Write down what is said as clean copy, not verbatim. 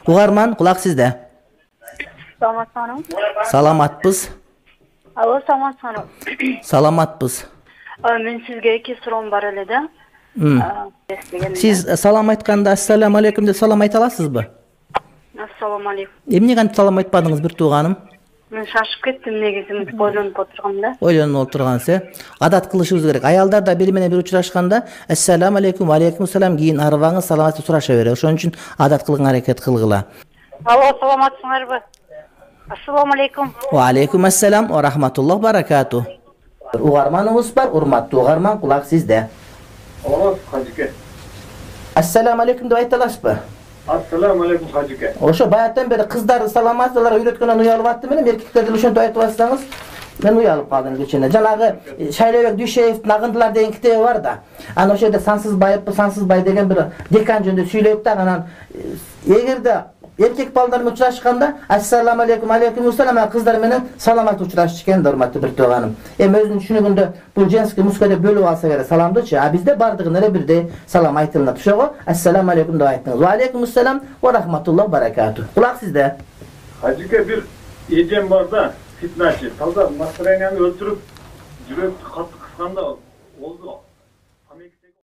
Ugarman, kulak sizde. Salamat Salamatpız. Alo, salamat. Salamatpız. Men sizge iki sorum bar ele de. Siz salam aytkanda assalamu alaykum dep salam ayta alasызбы? Assalamu alaykum. Эмне кантип салам айтпадыңыз бир тууганым? Мен шашып кеттим негизи, ойлонуп отургамда. Ойлонуп отургансыз. Адат кылышыбыз керек. Аялдар да бири менен бири учурашканда ассаламу алейкум, алейкум салам кийин арыбаңыз саламатсыз сураша берет. Ошон үчүн адат кылган аракет кылгыла. Ало, саламатсыңарбы? Assalamu alaykum. Ва алейкум ассалам ва рахматуллах баракату. Угарманыбыз бар, урматтуу угарман, кулак сизде. Alo, Hacıke. Ассаламу алейкум деп айта аласызбы? Assalamu alaikum Hacıke. Ошо баяттан бери кыздар саламатсыздар үйрөткөндөн уялып атты менен эркектерди ошентип айтып атсаңыз, мен уялып калдым кичине. Жанагы Шайлебек Дүйшеевдин Агындылар деген китеби бар да. Аны ошо жерде сансыз бай деген бир декан жөнүндө сүйлөйт да, анан эгерде эркек балдар менен учурашканда ассаламу алейкум, алейкум салам, кыздар менен саламат учурашыш экен, урматтуу бир тууганым. Өзүнүн түшүнүгүндө бул женский мужской деп бөлүп алса керек саламдычы, а бизде бардыгына эле бирдей салам айтылат. Ошого ассаламу алейкум деп айттыңыз. Ва алейкум ассалам ва рахматуллах баракату. Кулак сизде. Hacıke bir ecem var da fitnaçı. Taza настроенияны өлтүрүп, жүрөктү катты кысканда oldu.